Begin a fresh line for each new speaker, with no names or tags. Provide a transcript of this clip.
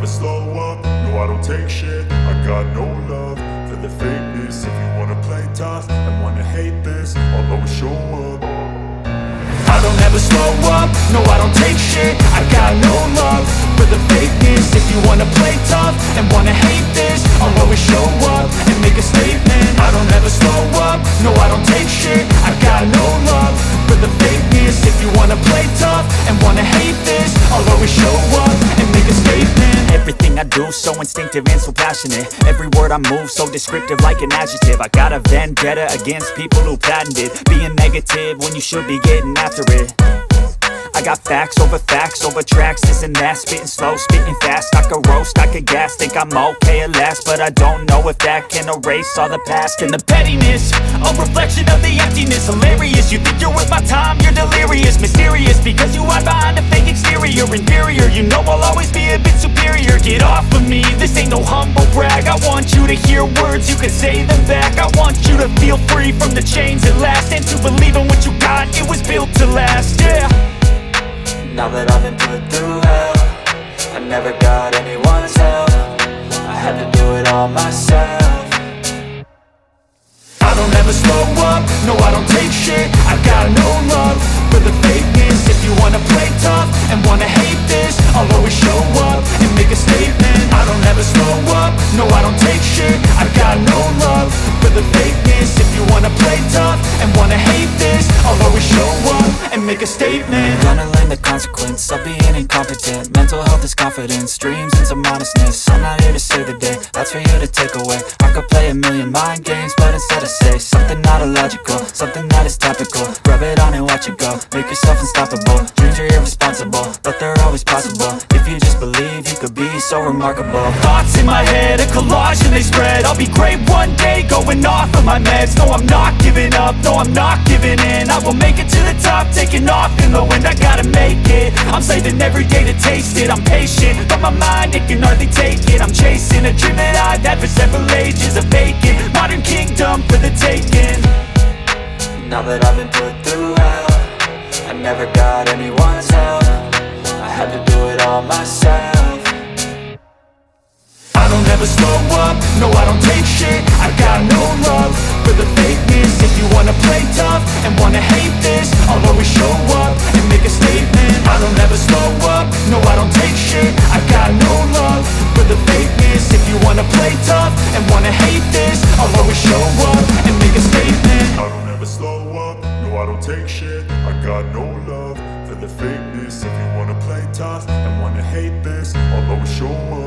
slow up, no I don't take shit. I got no love for the fakeness. If you wanna play tough and wanna hate this, I'll always show up. I don't ever slow up, no I don't take shit. I got no love for the fakeness. If you wanna play tough and wanna hate this, I'll always show up and make a statement. I don't ever slow up, no I don't take shit. I got no love for the fakeness. If you wanna play tough and wanna hate this, I'll always show up and make a statement.
Everything I do so instinctive and so passionate. Every word I move so descriptive like an adjective. I got a vendetta against people who patented being negative when you should be getting after it. I got facts over tracks, this and that. Spitting slow, spitting fast, I could roast, I could gas. Think I'm okay at last, but I don't know if that can erase all the past. And the pettiness, a reflection of the emptiness. Hilarious, you think you're worth my time, you're delirious. Mysterious, because you hide behind a fake exterior. Inferior, you know I'll always be a bit superior. Get off of me, this ain't no humble brag. I want you to hear words, you can say them back. I want you to feel free from the chains at last, and to believe in what you got, it was built to last, yeah.
Now that I've been put through hell, I never got anyone's help. I had to do it all myself.
I don't ever slow up, no I don't take shit. I got no love for the fakeness. If you wanna play tough and wanna hate this, I'll always show up and make a statement. I don't ever slow up, no I don't take shit. I got no love for the fakeness. If you wanna play tough and wanna hate this, I'll always show up and make a statement.
Gonna learn the consequence of being incompetent. Mental health is confidence, dreams and some honestness. I'm not here to save the day, that's for you to take away. I could play a million mind games, but instead I say something not illogical, something that is topical. Rub it on and watch it go, make yourself unstoppable. Dreams are irresponsible, but they're always possible. If you just believe, you could be so remarkable.
Thoughts in my head, a collage and they spread. I'll be great one day, going off of my meds. No, I'm not giving up, no, I'm not giving in. I will make it to the top, taking off in the wind. I gotta make it, I'm saving every day to taste it. I'm patient, but my mind, it can hardly take it. I'm chasing a dream that I've had for several ages. A vacant, modern kingdom for the taking.
Now that I've been put through hell, I never got anyone's help. I had to do it all myself.
I don't ever slow up, no I don't take shit. I got no love for the fakeness. If you wanna play tough and wanna hate this, I'll always show up and make a statement. I don't ever slow up, no I don't take shit. I got no love for the fakeness. If you wanna play tough and wanna hate this, I'll always show up and make a statement. I don't ever slow up, no I don't take shit. I got no love for the fakeness. If you wanna play tough and wanna hate this, I'll always show up